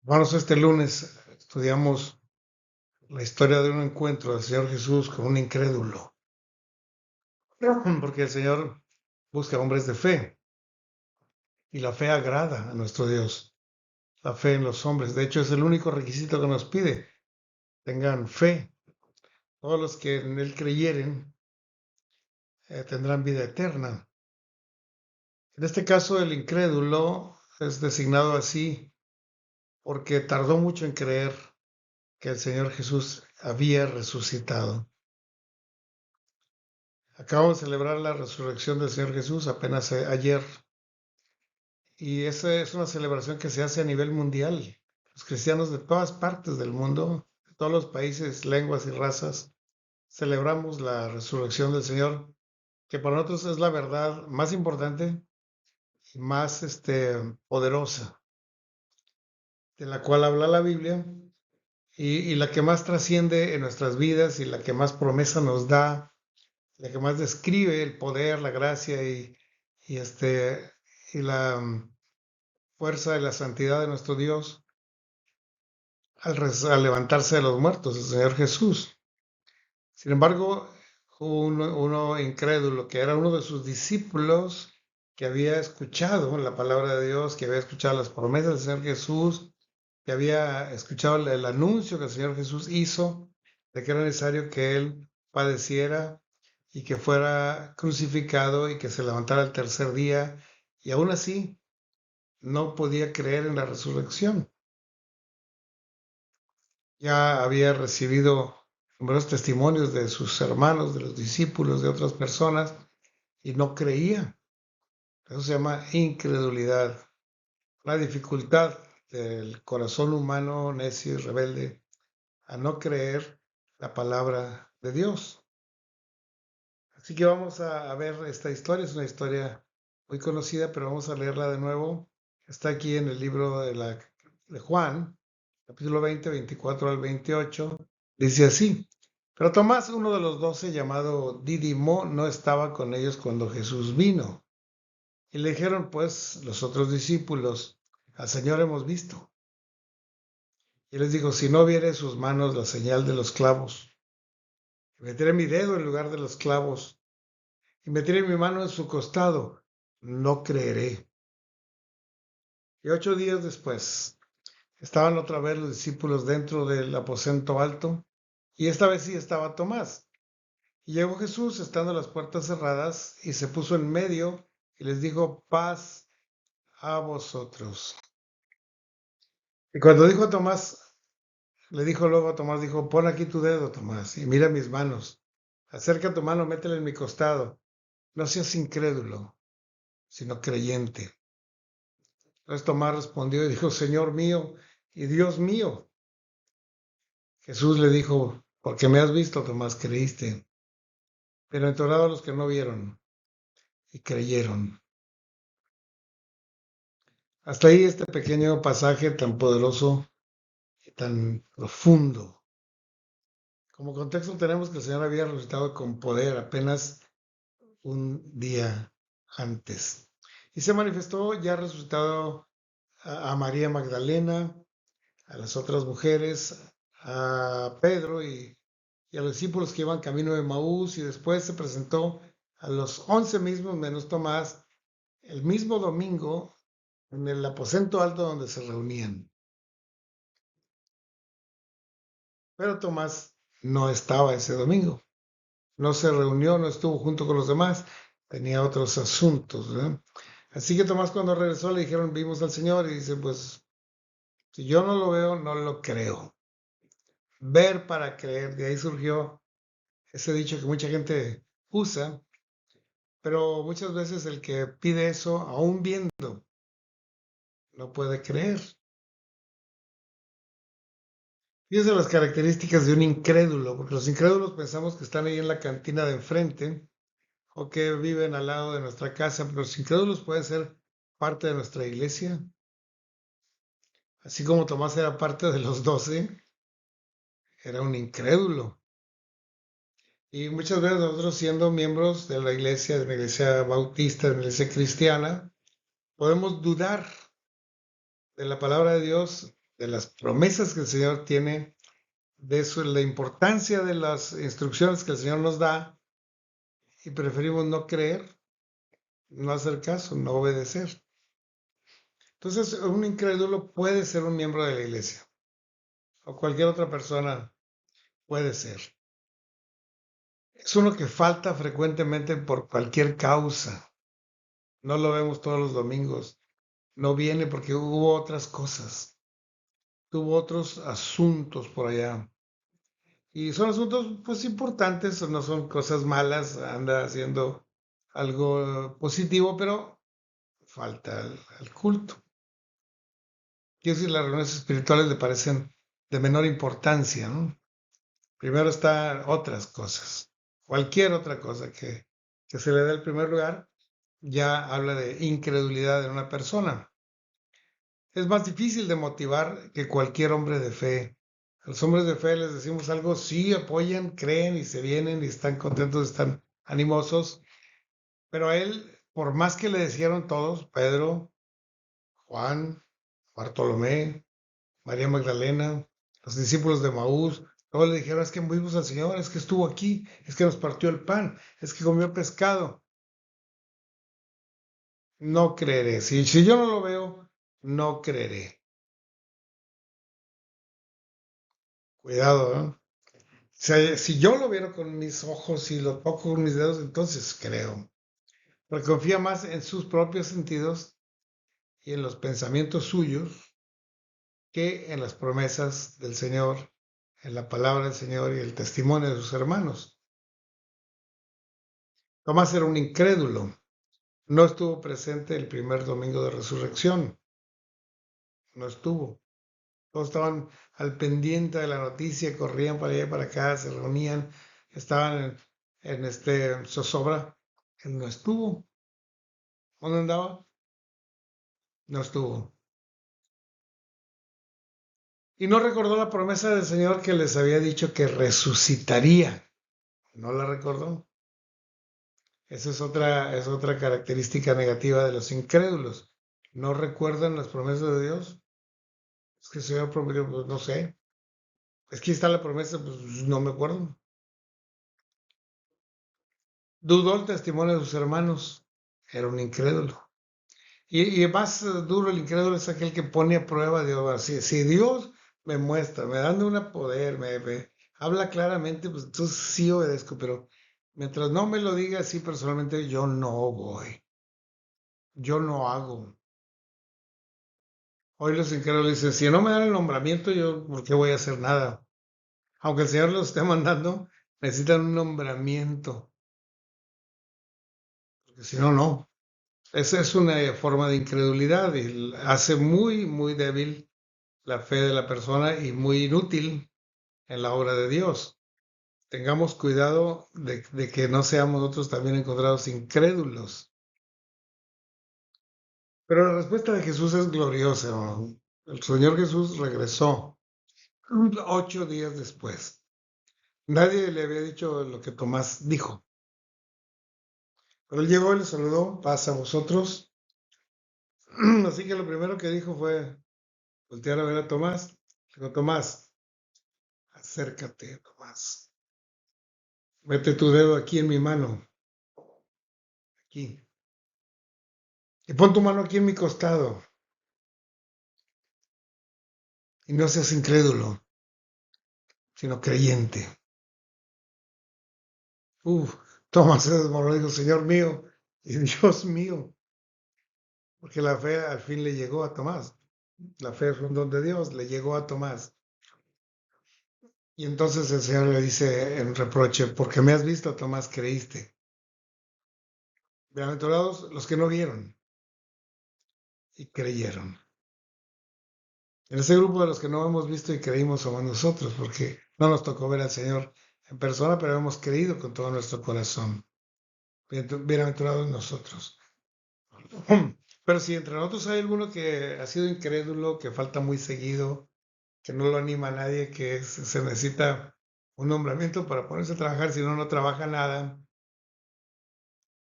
Hermanos, este lunes estudiamos la historia de un encuentro del Señor Jesús con un incrédulo, porque el Señor busca hombres de fe y la fe agrada a nuestro Dios, la fe en los hombres. De hecho, es el único requisito que nos pide. Tengan fe. Todos los que en Él creyeren tendrán vida eterna. En este caso, el incrédulo es designado así porque tardó mucho en creer que el Señor Jesús había resucitado. Acabamos de celebrar la resurrección del Señor Jesús apenas ayer, y esa es una celebración que se hace a nivel mundial. Los cristianos de todas partes del mundo, de todos los países, lenguas y razas, celebramos la resurrección del Señor, que para nosotros es la verdad más importante y más poderosa, de la cual habla la Biblia, y la que más trasciende en nuestras vidas y la que más promesa nos da, la que más describe el poder, la gracia y, y la fuerza de la santidad de nuestro Dios al levantarse de los muertos, el Señor Jesús. Sin embargo, hubo uno incrédulo, que era uno de sus discípulos, que había escuchado la palabra de Dios, que había escuchado las promesas del Señor Jesús, que había escuchado el anuncio que el Señor Jesús hizo de que era necesario que Él padeciera y que fuera crucificado y que se levantara el tercer día, y aún así no podía creer en la resurrección. Ya había recibido numerosos testimonios de sus hermanos, de los discípulos, de otras personas, y no creía. Eso se llama incredulidad, la dificultad del corazón humano necio y rebelde a no creer la palabra de Dios. Así que vamos a ver esta historia. Es una historia muy conocida, pero vamos a leerla de nuevo. Está aquí en el libro de Juan, capítulo 20, 24 al 28. Dice así: pero Tomás, uno de los 12, llamado Dídimo, no estaba con ellos cuando Jesús vino. Y le dijeron pues los otros discípulos: al Señor hemos visto. Y les dijo: si no viere sus manos la señal de los clavos, y meteré mi dedo en lugar de los clavos, y meteré mi mano en su costado, no creeré. Y 8 días después estaban otra vez los discípulos dentro del aposento alto, y esta vez sí estaba Tomás. Y llegó Jesús estando las puertas cerradas, y se puso en medio y les dijo: paz a vosotros. Y cuando dijo a Tomás, le dijo luego a Tomás, dijo: pon aquí tu dedo, Tomás, y mira mis manos. Acerca tu mano, métela en mi costado. No seas incrédulo, sino creyente. Entonces Tomás respondió y dijo: Señor mío y Dios mío. Jesús le dijo: porque me has visto, Tomás, creíste. Bienaventurados los que no vieron y creyeron. Hasta ahí este pequeño pasaje tan poderoso y tan profundo. Como contexto tenemos que el Señor había resucitado con poder apenas un día antes. Y se manifestó ya resucitado a María Magdalena, a las otras mujeres, a Pedro y a los discípulos que iban camino de Maús, y después se presentó a los 11 mismos menos Tomás el mismo domingo en el aposento alto donde se reunían. Pero Tomás no estaba ese domingo, no se reunió, no estuvo junto con los demás, tenía otros asuntos, ¿verdad? Así que Tomás, cuando regresó, le dijeron: vimos al Señor, y dice: pues si yo no lo veo, no lo creo. Ver para creer, de ahí surgió ese dicho que mucha gente usa, pero muchas veces el que pide eso, aún viendo, no puede creer. Fíjense las características de un incrédulo, porque los incrédulos pensamos que están ahí en la cantina de enfrente o que viven al lado de nuestra casa, pero los incrédulos pueden ser parte de nuestra iglesia, así como Tomás era parte de los 12, era un incrédulo. Y muchas veces nosotros, siendo miembros de la iglesia bautista, de la iglesia cristiana, podemos dudar de la palabra de Dios, de las promesas que el Señor tiene, de eso, la importancia de las instrucciones que el Señor nos da, y preferimos no creer, no hacer caso, no obedecer. Entonces, un incrédulo puede ser un miembro de la iglesia, o cualquier otra persona puede ser. Es uno que falta frecuentemente por cualquier causa. No lo vemos todos los domingos. No viene porque hubo otras cosas. Tuvo otros asuntos por allá. Y son asuntos pues importantes, no son cosas malas, anda haciendo algo positivo, pero falta al culto. Quiero decir, las reuniones espirituales le parecen de menor importancia, ¿no? Primero están otras cosas. Cualquier otra cosa que se le dé el primer lugar ya habla de incredulidad en una persona. Es más difícil de motivar que cualquier hombre de fe. A los hombres de fe les decimos algo, sí, apoyan, creen y se vienen y están contentos, están animosos. Pero a él, por más que le dijeron todos, Pedro, Juan, Bartolomé, María Magdalena, los discípulos de Maús, todos le dijeron, es que vimos al Señor, es que estuvo aquí, es que nos partió el pan, es que comió pescado. No creeré. Si yo no lo veo, no creeré. Cuidado, ¿no? Si yo lo viera con mis ojos y lo toco con mis dedos, entonces creo. Porque confía más en sus propios sentidos y en los pensamientos suyos que en las promesas del Señor, en la palabra del Señor y el testimonio de sus hermanos. Tomás era un incrédulo. No estuvo presente el primer domingo de resurrección. No estuvo. Todos estaban al pendiente de la noticia, corrían para allá y para acá, se reunían, estaban en zozobra. Él no estuvo. ¿Dónde andaba? No estuvo. Y no recordó la promesa del Señor que les había dicho que resucitaría. No la recordó. Esa es otra característica negativa de los incrédulos. No recuerdan las promesas de Dios. Es que el Señor prometió, pues no sé. Es que está la promesa, pues no me acuerdo. Dudó el testimonio de sus hermanos. Era un incrédulo. Y más duro el incrédulo es aquel que pone a prueba a Dios. Si Dios me muestra, me da un poder, me habla claramente, pues entonces sí obedezco, pero mientras no me lo diga así personalmente, yo no voy. Yo no hago. Hoy los incrédulos dicen, si no me dan el nombramiento, yo, ¿por qué voy a hacer nada? Aunque el Señor los esté mandando, necesitan un nombramiento, porque si no, no. Esa es una forma de incredulidad y hace muy, muy débil la fe de la persona y muy inútil en la obra de Dios. Tengamos cuidado de que no seamos nosotros también encontrados incrédulos. Pero la respuesta de Jesús es gloriosa, ¿no? El Señor Jesús regresó 8 días después. Nadie le había dicho lo que Tomás dijo. Pero él llegó y le saludó, paz a vosotros. Así que lo primero que dijo fue voltear a ver a Tomás. Le dijo, Tomás, acércate, Tomás. Mete tu dedo aquí en mi mano. Aquí. Y pon tu mano aquí en mi costado. Y no seas incrédulo, sino creyente. Tomás se desmoronó y dijo, Señor mío y Dios mío. Porque la fe al fin le llegó a Tomás. La fe es un don de Dios, le llegó a Tomás. Y entonces el Señor le dice en reproche, porque me has visto, Tomás, creíste. Bienaventurados los que no vieron y creyeron. En ese grupo de los que no hemos visto y creímos somos nosotros, porque no nos tocó ver al Señor en persona, pero hemos creído con todo nuestro corazón. Bienaventurados nosotros. Pero si entre nosotros hay alguno que ha sido incrédulo, que falta muy seguido, que no lo anima a nadie, que se necesita un nombramiento para ponerse a trabajar, si no, no trabaja nada.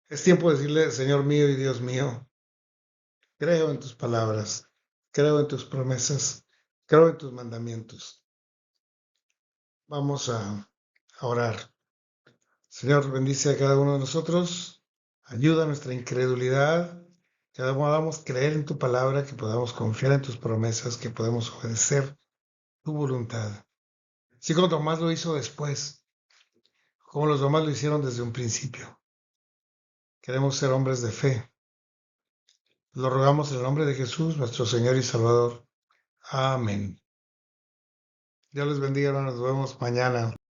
Es tiempo de decirle, Señor mío y Dios mío, creo en tus palabras, creo en tus promesas, Creo en tus mandamientos. Vamos a orar. Señor, bendice a cada uno de nosotros. Ayuda a nuestra incredulidad. Que podamos creer en tu palabra, que podamos confiar en tus promesas, que podamos obedecer tu voluntad. Así como Tomás lo hizo después, como los demás lo hicieron desde un principio. Queremos ser hombres de fe. Lo rogamos en el nombre de Jesús, nuestro Señor y Salvador. Amén. Dios les bendiga, hermanos. Nos vemos mañana.